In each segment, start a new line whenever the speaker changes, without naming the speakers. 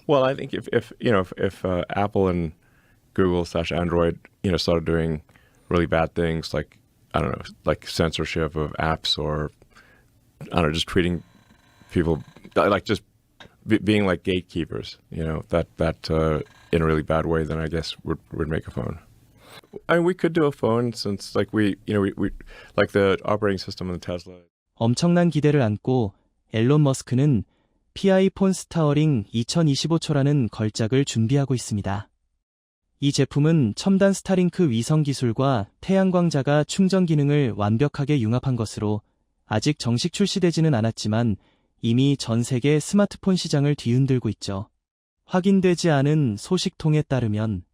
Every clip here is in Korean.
Well, I think if Apple and Google/Android started doing really bad things like I don't know like censorship of apps or I don't know just treating people like just being like gatekeepers, that in a really bad way, then I guess would make a phone. I mean, we could do a phone since like we like the operating system in the Tesla.
엄청난 기대를 안고 앨런 머스크는 PI폰 스타어링 2025초라는 걸작을 준비하고 있습니다. 이 제품은 첨단 스타링크 위성 기술과 태양광자가 충전 기능을 완벽하게 융합한 것으로 아직 정식 출시되지는 않았지만 이미 전 세계 스마트폰 시장을 뒤흔들고 있죠. 확인되지 않은 소식통에 따르면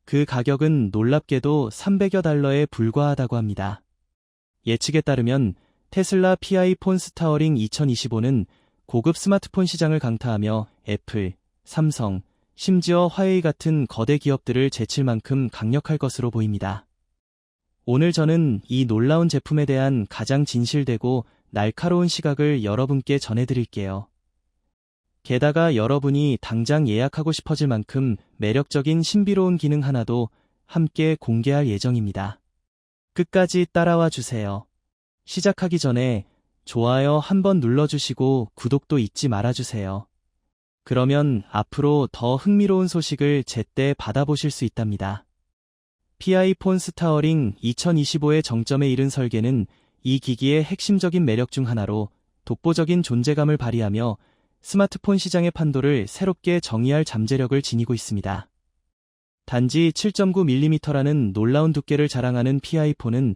그 가격은 놀랍게도 $300여 불과하다고 합니다. 예측에 따르면 테슬라 PI폰 스타어링 2025는 고급 스마트폰 시장을 강타하며 애플, 삼성, 심지어 화웨이 같은 거대 기업들을 제칠 만큼 강력할 것으로 보입니다. 오늘 저는 이 놀라운 제품에 대한 가장 진실되고 날카로운 시각을 여러분께 전해드릴게요. 게다가 여러분이 당장 예약하고 싶어질 만큼 매력적인 신비로운 기능 하나도 함께 공개할 예정입니다. 끝까지 따라와 주세요. 시작하기 전에 좋아요 한번 눌러주시고 구독도 잊지 말아주세요. 그러면 앞으로 더 흥미로운 소식을 제때 받아보실 수 있답니다. PI폰 스타어링 2025의 정점에 이른 설계는 이 기기의 핵심적인 매력 중 하나로 독보적인 존재감을 발휘하며 스마트폰 시장의 판도를 새롭게 정의할 잠재력을 지니고 있습니다. 단지 7.9mm라는 놀라운 두께를 자랑하는 PI폰은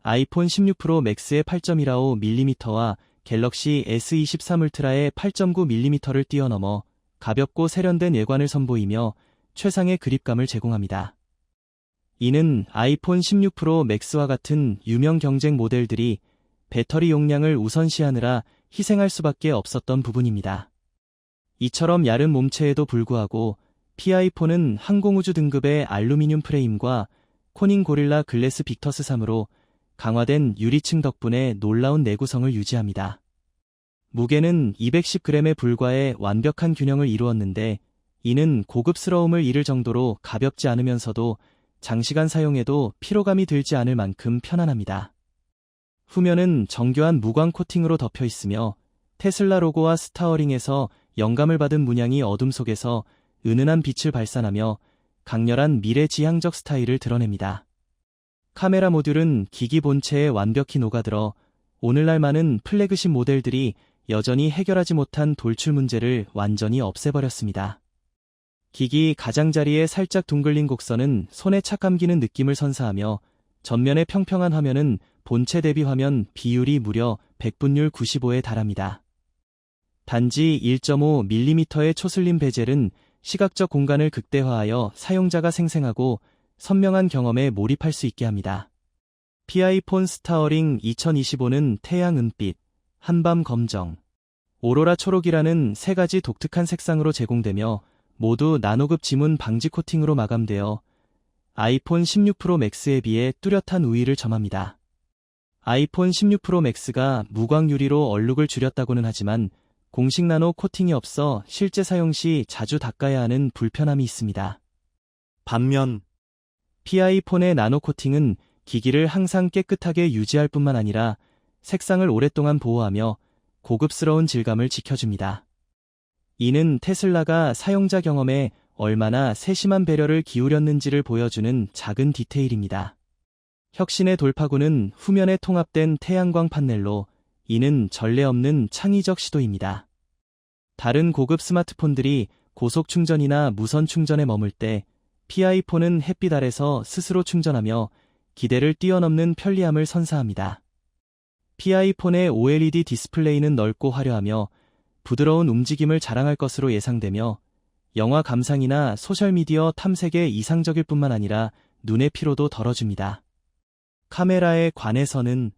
아이폰 16 프로 맥스의 8.125mm와 갤럭시 S23 울트라의 8.9mm를 뛰어넘어 가볍고 세련된 외관을 선보이며 최상의 그립감을 제공합니다. 이는 아이폰 16 프로 맥스와 같은 유명 경쟁 모델들이 배터리 용량을 우선시하느라 희생할 수밖에 없었던 부분입니다. 이처럼 얇은 몸체에도 불구하고 PI폰은 항공우주 등급의 알루미늄 프레임과 코닝 고릴라 글래스 빅터스 3으로 강화된 유리층 덕분에 놀라운 내구성을 유지합니다. 무게는 210g에 불과해 완벽한 균형을 이루었는데 이는 고급스러움을 잃을 정도로 가볍지 않으면서도 장시간 사용해도 피로감이 들지 않을 만큼 편안합니다. 후면은 정교한 무광 코팅으로 덮여 있으며 테슬라 로고와 스타어링에서 영감을 받은 문양이 어둠 속에서 은은한 빛을 발산하며 강렬한 미래지향적 스타일을 드러냅니다. 카메라 모듈은 기기 본체에 완벽히 녹아들어 오늘날 많은 플래그십 모델들이 여전히 해결하지 못한 돌출 문제를 완전히 없애버렸습니다. 기기 가장자리에 살짝 둥글린 곡선은 손에 착 감기는 느낌을 선사하며 전면의 평평한 화면은 본체 대비 화면 비율이 무려 100분율 95에 달합니다. 단지 1.5mm의 초슬림 베젤은 시각적 공간을 극대화하여 사용자가 생생하고 선명한 경험에 몰입할 수 있게 합니다. PI폰 스타어링 2025는 태양 은빛, 한밤 검정, 오로라 초록이라는 세 가지 독특한 색상으로 제공되며 모두 나노급 지문 방지 코팅으로 마감되어 아이폰 16 프로 맥스에 비해 뚜렷한 우위를 점합니다. 아이폰 16 프로 맥스가 무광 유리로 얼룩을 줄였다고는 하지만 공식 나노 코팅이 없어 실제 사용 시 자주 닦아야 하는 불편함이 있습니다. 반면 PI폰의 나노 코팅은 기기를 항상 깨끗하게 유지할 뿐만 아니라 색상을 오랫동안 보호하며 고급스러운 질감을 지켜줍니다. 이는 테슬라가 사용자 경험에 얼마나 세심한 배려를 기울였는지를 보여주는 작은 디테일입니다. 혁신의 돌파구는 후면에 통합된 태양광 판넬로 이는 전례 없는 창의적 시도입니다. 다른 고급 스마트폰들이 고속 충전이나 무선 충전에 머물 때 PI폰은 햇빛 아래서 스스로 충전하며 기대를 뛰어넘는 편리함을 선사합니다. PI폰의 OLED 디스플레이는 넓고 화려하며 부드러운 움직임을 자랑할 것으로 예상되며 영화 감상이나 소셜미디어 탐색에 이상적일 뿐만 아니라 눈의 피로도 덜어줍니다. 카메라에 관해서는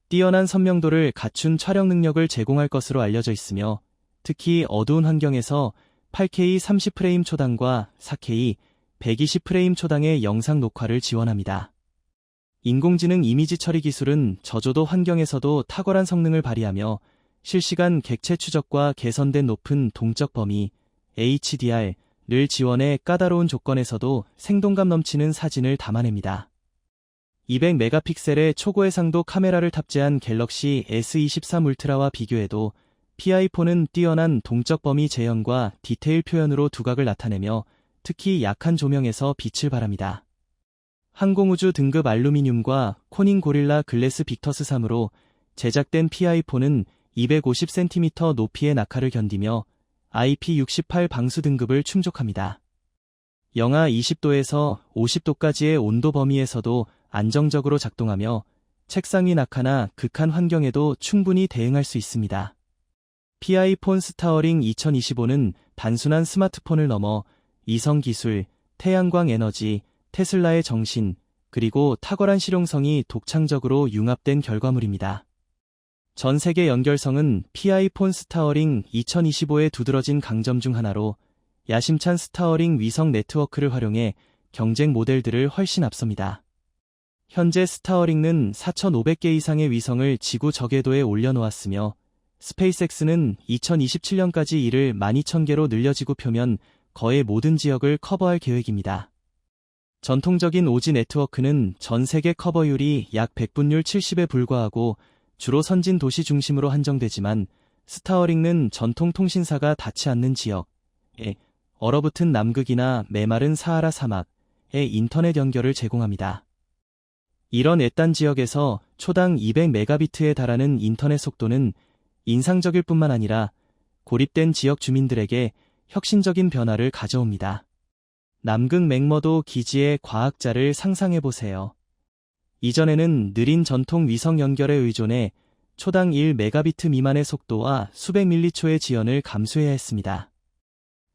뛰어난 선명도를 갖춘 촬영 능력을 제공할 것으로 알려져 있으며 특히 어두운 환경에서 8K 30프레임 초당과 4K 120프레임 초당의 영상 녹화를 지원합니다. 인공지능 이미지 처리 기술은 저조도 환경에서도 탁월한 성능을 발휘하며 실시간 객체 추적과 개선된 높은 동적 범위, HDR을 지원해 까다로운 조건에서도 생동감 넘치는 사진을 담아냅니다. 200메가픽셀의 초고해상도 카메라를 탑재한 갤럭시 S23 울트라와 비교해도 P-폰은 뛰어난 동적 범위 재현과 디테일 표현으로 두각을 나타내며 특히 약한 조명에서 빛을 발합니다. 항공우주 등급 알루미늄과 코닝 고릴라 글래스 빅터스 3으로 제작된 P-폰은 250cm 높이의 낙하를 견디며 IP68 방수 등급을 충족합니다. 영하 20도에서 50도까지의 온도 범위에서도 안정적으로 작동하며 책상 위 낙하나 극한 환경에도 충분히 대응할 수 있습니다. P-폰 스타어링 2025는 단순한 스마트폰을 넘어 이성 기술, 태양광 에너지, 테슬라의 정신, 그리고 탁월한 실용성이 독창적으로 융합된 결과물입니다. 전 세계 연결성은 P-폰 스타어링 2025의 두드러진 강점 중 하나로 야심찬 스타어링 위성 네트워크를 활용해 경쟁 모델들을 훨씬 앞섭니다. 현재 스타어링은 4,500개 이상의 위성을 지구 저궤도에 올려놓았으며 스페이스X는 2027년까지 이를 12,000개로 늘려 지구 표면 거의 모든 지역을 커버할 계획입니다. 전통적인 오지 네트워크는 전 세계 커버율이 약 100분율 70에 불과하고 주로 선진 도시 중심으로 한정되지만 스타어링은 전통 통신사가 닿지 않는 지역에 얼어붙은 남극이나 메마른 사하라 사막에 인터넷 연결을 제공합니다. 이런 외딴 지역에서 초당 200메가비트에 달하는 인터넷 속도는 인상적일 뿐만 아니라 고립된 지역 주민들에게 혁신적인 변화를 가져옵니다. 남극 맥머도 기지의 과학자를 상상해보세요. 이전에는 느린 전통 위성 연결에 의존해 초당 1메가비트 미만의 속도와 수백 밀리초의 지연을 감수해야 했습니다.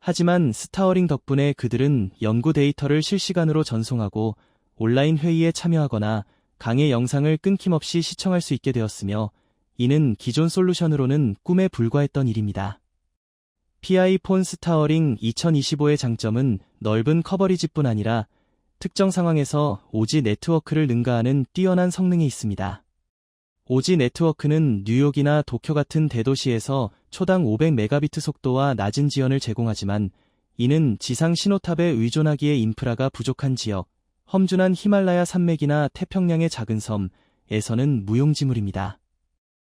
하지만 스타어링 덕분에 그들은 연구 데이터를 실시간으로 전송하고 온라인 회의에 참여하거나 강의 영상을 끊김없이 시청할 수 있게 되었으며 이는 기존 솔루션으로는 꿈에 불과했던 일입니다. P-폰 스타어링 2025의 장점은 넓은 커버리지뿐 아니라 특정 상황에서 오지 네트워크를 능가하는 뛰어난 성능이 있습니다. 오지 네트워크는 뉴욕이나 도쿄 같은 대도시에서 초당 500메가비트 속도와 낮은 지연을 제공하지만 이는 지상 신호탑에 의존하기에 인프라가 부족한 지역, 험준한 히말라야 산맥이나 태평양의 작은 섬에서는 무용지물입니다.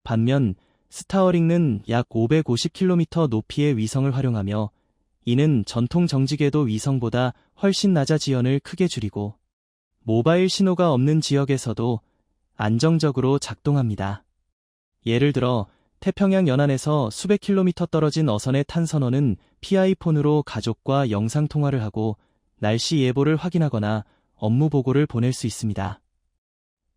반면 스타어링은 약 550km 높이의 위성을 활용하며 이는 전통 정지궤도 위성보다 훨씬 낮아 지연을 크게 줄이고 모바일 신호가 없는 지역에서도 안정적으로 작동합니다. 예를 들어 태평양 연안에서 수백 킬로미터 떨어진 어선의 탄선원은 P-폰으로 가족과 영상통화를 하고 날씨 예보를 확인하거나 업무 보고를 보낼 수 있습니다.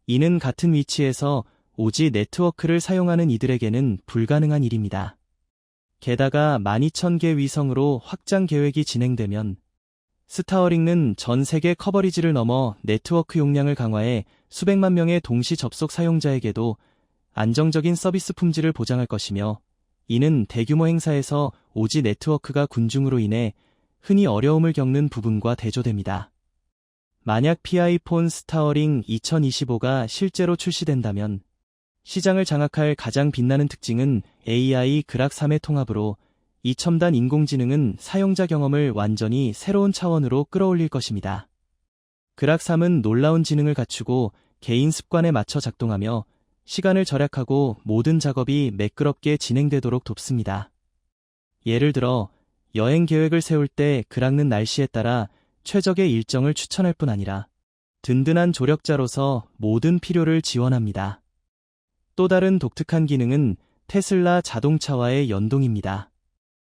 이는 같은 위치에서 오지 네트워크를 사용하는 이들에게는 불가능한 일입니다. 게다가 12,000개 위성으로 확장 계획이 진행되면 스타어링은 전 세계 커버리지를 넘어 네트워크 용량을 강화해 수백만 명의 동시 접속 사용자에게도 안정적인 서비스 품질을 보장할 것이며 이는 대규모 행사에서 오지 네트워크가 군중으로 인해 흔히 어려움을 겪는 부분과 대조됩니다. 만약 P-폰 스타어링 2025가 실제로 출시된다면 시장을 장악할 가장 빛나는 특징은 AI 그락 3의 통합으로 이 첨단 인공지능은 사용자 경험을 완전히 새로운 차원으로 끌어올릴 것입니다. 그락 3은 놀라운 지능을 갖추고 개인 습관에 맞춰 작동하며 시간을 절약하고 모든 작업이 매끄럽게 진행되도록 돕습니다. 예를 들어 여행 계획을 세울 때 그락는 날씨에 따라 최적의 일정을 추천할 뿐 아니라 든든한 조력자로서 모든 필요를 지원합니다. 또 다른 독특한 기능은 테슬라 자동차와의 연동입니다.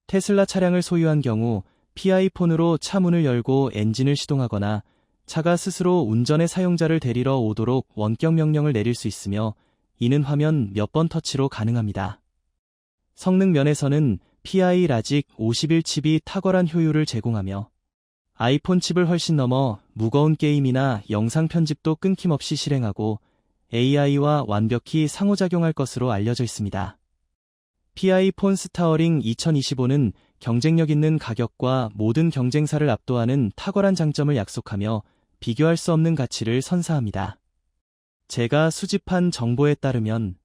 테슬라 차량을 소유한 경우 P-폰으로 차 문을 열고 엔진을 시동하거나 차가 스스로 운전의 사용자를 데리러 오도록 원격 명령을 내릴 수 있으며 이는 화면 몇 번 터치로 가능합니다. 성능 면에서는 P-I 라직 51 칩이 탁월한 효율을 제공하며 아이폰 칩을 훨씬 넘어 무거운 게임이나 영상 편집도 끊김없이 실행하고 AI와 완벽히 상호작용할 것으로 알려져 있습니다. P-폰 스타어링 2025는 경쟁력 있는 가격과 모든 경쟁사를 압도하는 탁월한 장점을 약속하며 비교할 수 없는 가치를 선사합니다. 제가 수집한 정보에 따르면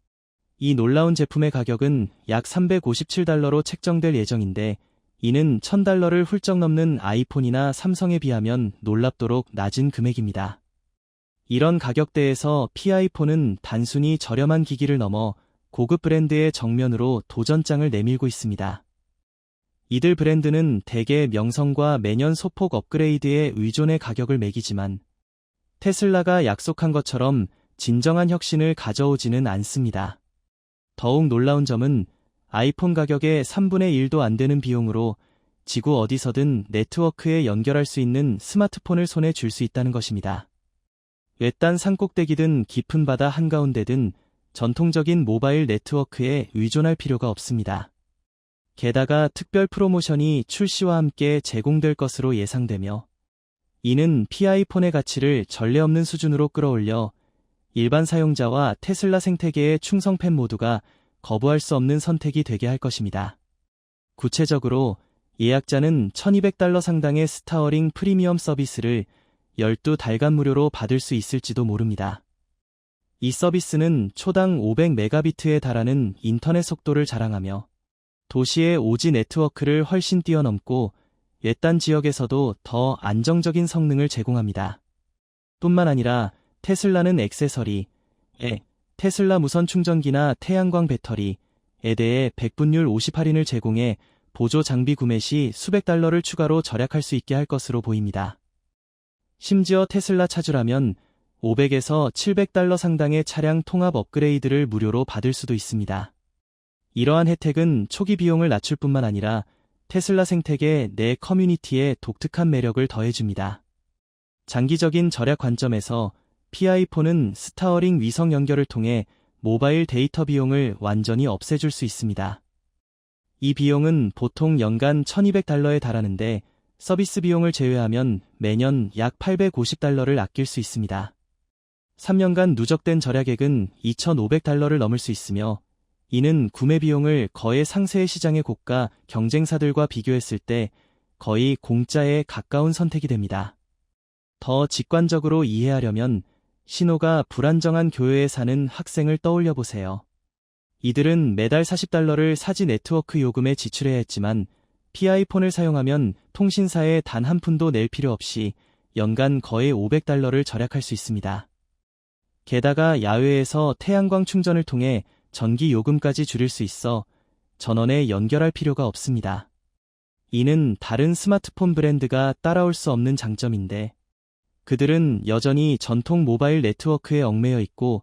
이 놀라운 제품의 가격은 약 $357로 책정될 예정인데 이는 $1,000를 훌쩍 넘는 아이폰이나 삼성에 비하면 놀랍도록 낮은 금액입니다. 이런 가격대에서 PI폰은 단순히 저렴한 기기를 넘어 고급 브랜드의 정면으로 도전장을 내밀고 있습니다. 이들 브랜드는 대개 명성과 매년 소폭 업그레이드에 의존해 가격을 매기지만 테슬라가 약속한 것처럼 진정한 혁신을 가져오지는 않습니다. 더욱 놀라운 점은 아이폰 가격의 3분의 1도 안 되는 비용으로 지구 어디서든 네트워크에 연결할 수 있는 스마트폰을 손에 쥘 수 있다는 것입니다. 외딴 산꼭대기든 깊은 바다 한가운데든 전통적인 모바일 네트워크에 의존할 필요가 없습니다. 게다가 특별 프로모션이 출시와 함께 제공될 것으로 예상되며 이는 PI폰의 가치를 전례 없는 수준으로 끌어올려 일반 사용자와 테슬라 생태계의 충성팬 모두가 거부할 수 없는 선택이 되게 할 것입니다. 구체적으로 예약자는 $1,200 상당의 스타어링 프리미엄 서비스를 12달간 무료로 받을 수 있을지도 모릅니다. 이 서비스는 초당 500메가비트에 달하는 인터넷 속도를 자랑하며 도시의 5G 네트워크를 훨씬 뛰어넘고 외딴 지역에서도 더 안정적인 성능을 제공합니다. 뿐만 아니라 테슬라는 액세서리에 테슬라 무선 충전기나 태양광 배터리에 대해 100분율 50할인을 제공해 보조 장비 구매 시 수백 달러를 추가로 절약할 수 있게 할 것으로 보입니다. 심지어 테슬라 차주라면 500에서 $700 상당의 차량 통합 업그레이드를 무료로 받을 수도 있습니다. 이러한 혜택은 초기 비용을 낮출 뿐만 아니라 테슬라 생태계 내 커뮤니티에 독특한 매력을 더해줍니다. 장기적인 절약 관점에서 PI폰은 스타어링 위성 연결을 통해 모바일 데이터 비용을 완전히 없애줄 수 있습니다. 이 비용은 보통 연간 $1,200에 달하는데 서비스 비용을 제외하면 매년 약 $850를 아낄 수 있습니다. 3년간 누적된 절약액은 $2,500를 넘을 수 있으며 이는 구매 비용을 거래 상세 시장의 고가 경쟁사들과 비교했을 때 거의 공짜에 가까운 선택이 됩니다. 더 직관적으로 이해하려면 신호가 불안정한 교외에 사는 학생을 떠올려 보세요. 이들은 매달 $40를 사지 네트워크 요금에 지출해야 했지만 PI폰을 사용하면 통신사에 단 한 푼도 낼 필요 없이 연간 거의 $500를 절약할 수 있습니다. 게다가 야외에서 태양광 충전을 통해 전기 요금까지 줄일 수 있어 전원에 연결할 필요가 없습니다. 이는 다른 스마트폰 브랜드가 따라올 수 없는 장점인데 그들은 여전히 전통 모바일 네트워크에 얽매여 있고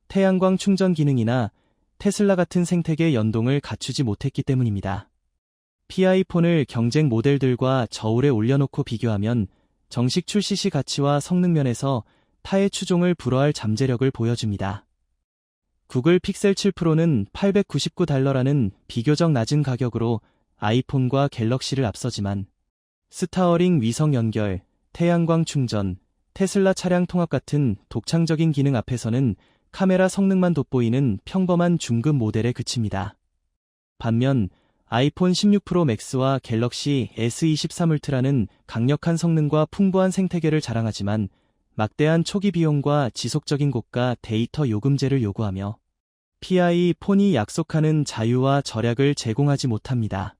태양광 충전 기능이나 테슬라 같은 생태계 연동을 갖추지 못했기 때문입니다. PI폰을 경쟁 모델들과 저울에 올려놓고 비교하면 정식 출시 시 가치와 성능 면에서 타의 추종을 불허할 잠재력을 보여줍니다. 구글 픽셀 7 프로는 $899라는 비교적 낮은 가격으로 아이폰과 갤럭시를 앞서지만 스타어링 위성 연결, 태양광 충전, 테슬라 차량 통합 같은 독창적인 기능 앞에서는 카메라 성능만 돋보이는 평범한 중급 모델에 그칩니다. 반면 아이폰 16 프로 맥스와 갤럭시 S23 울트라는 강력한 성능과 풍부한 생태계를 자랑하지만 막대한 초기 비용과 지속적인 고가 데이터 요금제를 요구하며 PI폰이 약속하는 자유와 절약을 제공하지 못합니다.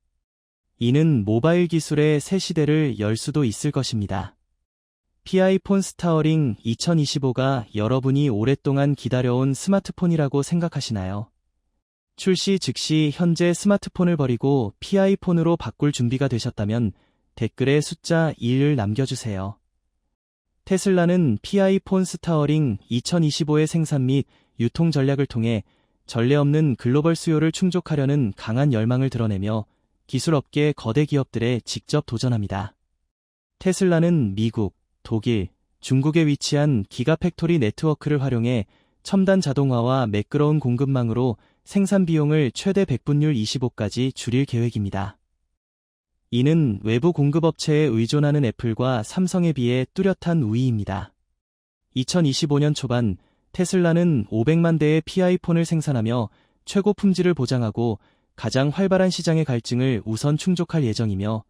이는 모바일 기술의 새 시대를 열 수도 있을 것입니다. PI폰 스타어링 2025가 여러분이 오랫동안 기다려온 스마트폰이라고 생각하시나요? 출시 즉시 현재 스마트폰을 버리고 PI폰으로 바꿀 준비가 되셨다면 댓글에 숫자 1을 남겨주세요. 테슬라는 PI폰 스타어링 2025의 생산 및 유통 전략을 통해 전례 없는 글로벌 수요를 충족하려는 강한 열망을 드러내며 기술업계 거대 기업들에 직접 도전합니다. 테슬라는 미국, 독일, 중국에 위치한 기가팩토리 네트워크를 활용해 첨단 자동화와 매끄러운 공급망으로 생산 비용을 최대 100분율 25까지 줄일 계획입니다. 이는 외부 공급업체에 의존하는 애플과 삼성에 비해 뚜렷한 우위입니다. 2025년 초반 테슬라는 500만 대의 PI폰을 생산하며 최고 품질을 보장하고 가장 활발한 시장의 갈증을 우선 충족할 예정이며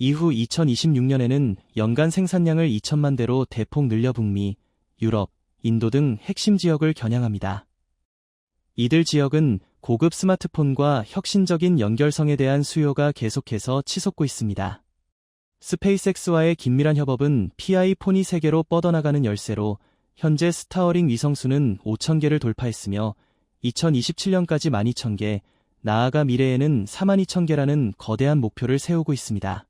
이후 2026년에는 연간 생산량을 2천만 대로 대폭 늘려 북미, 유럽, 인도 등 핵심 지역을 겨냥합니다. 이들 지역은 고급 스마트폰과 혁신적인 연결성에 대한 수요가 계속해서 치솟고 있습니다. 스페이스X와의 긴밀한 협업은 PI폰이 세계로 뻗어나가는 열쇠로 현재 스타어링 위성수는 5,000개를 돌파했으며 2027년까지 12,000개, 나아가 미래에는 42,000개라는 거대한 목표를 세우고 있습니다.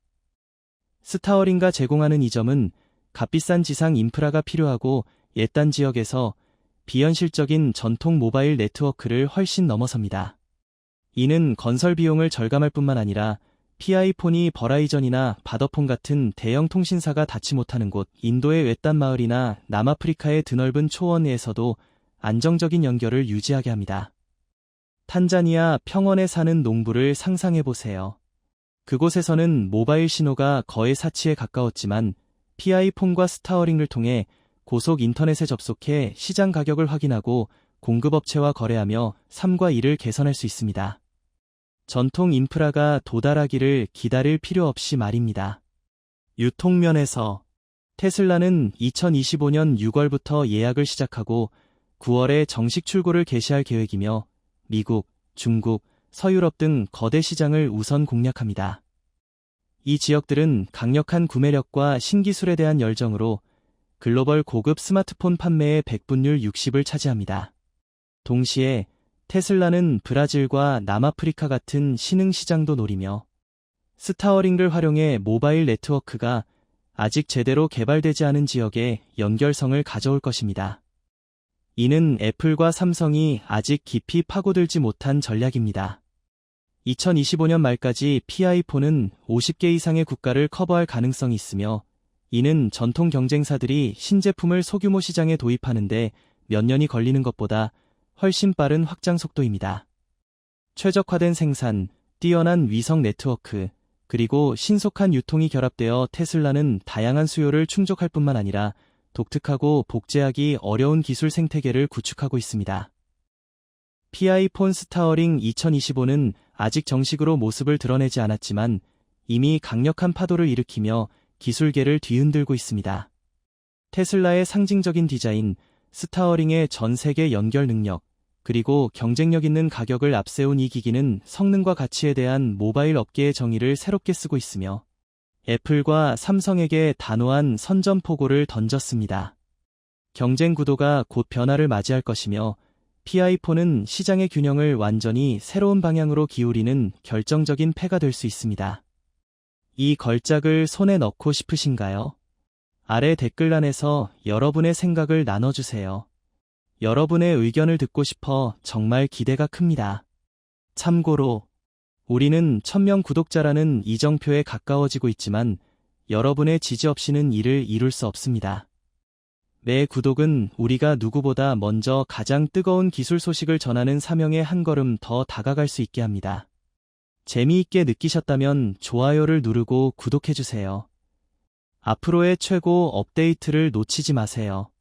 스타어링과 제공하는 이 점은 값비싼 지상 인프라가 필요하고 옛단 지역에서 비현실적인 전통 모바일 네트워크를 훨씬 넘어섭니다. 이는 건설 비용을 절감할 뿐만 아니라 PI폰이 버라이전이나 바더폰 같은 대형 통신사가 닿지 못하는 곳, 인도의 외딴 마을이나 남아프리카의 드넓은 초원에서도 안정적인 연결을 유지하게 합니다. 탄자니아 평원에 사는 농부를 상상해보세요. 그곳에서는 모바일 신호가 거의 사치에 가까웠지만 PI폰과 스타어링을 통해 고속 인터넷에 접속해 시장 가격을 확인하고 공급업체와 거래하며 삶과 일을 개선할 수 있습니다. 전통 인프라가 도달하기를 기다릴 필요 없이 말입니다. 유통면에서 테슬라는 2025년 6월부터 예약을 시작하고 9월에 정식 출고를 개시할 계획이며 미국, 중국, 서유럽 등 거대 시장을 우선 공략합니다. 이 지역들은 강력한 구매력과 신기술에 대한 열정으로 글로벌 고급 스마트폰 판매의 백분율 60을 차지합니다. 동시에 테슬라는 브라질과 남아프리카 같은 신흥 시장도 노리며 스타어링을 활용해 모바일 네트워크가 아직 제대로 개발되지 않은 지역에 연결성을 가져올 것입니다. 이는 애플과 삼성이 아직 깊이 파고들지 못한 전략입니다. 2025년 말까지 PI폰은 50개 이상의 국가를 커버할 가능성이 있으며 이는 전통 경쟁사들이 신제품을 소규모 시장에 도입하는데 몇 년이 걸리는 것보다 훨씬 빠른 확장 속도입니다. 최적화된 생산, 뛰어난 위성 네트워크, 그리고 신속한 유통이 결합되어 테슬라는 다양한 수요를 충족할 뿐만 아니라 독특하고 복제하기 어려운 기술 생태계를 구축하고 있습니다. PI폰 스타어링 2025는 아직 정식으로 모습을 드러내지 않았지만 이미 강력한 파도를 일으키며 기술계를 뒤흔들고 있습니다. 테슬라의 상징적인 디자인, 스타어링의 전 세계 연결 능력, 그리고 경쟁력 있는 가격을 앞세운 이 기기는 성능과 가치에 대한 모바일 업계의 정의를 새롭게 쓰고 있으며 애플과 삼성에게 단호한 선전포고를 던졌습니다. 경쟁 구도가 곧 변화를 맞이할 것이며 PI폰은 시장의 균형을 완전히 새로운 방향으로 기울이는 결정적인 패가 될 수 있습니다. 이 걸작을 손에 넣고 싶으신가요? 아래 댓글란에서 여러분의 생각을 나눠주세요. 여러분의 의견을 듣고 싶어 정말 기대가 큽니다. 참고로 우리는 1000명 구독자라는 이정표에 가까워지고 있지만 여러분의 지지 없이는 이를 이룰 수 없습니다. 매 구독은 우리가 누구보다 먼저 가장 뜨거운 기술 소식을 전하는 사명에 한 걸음 더 다가갈 수 있게 합니다. 재미있게 느끼셨다면 좋아요를 누르고 구독해주세요. 앞으로의 최고 업데이트를 놓치지 마세요.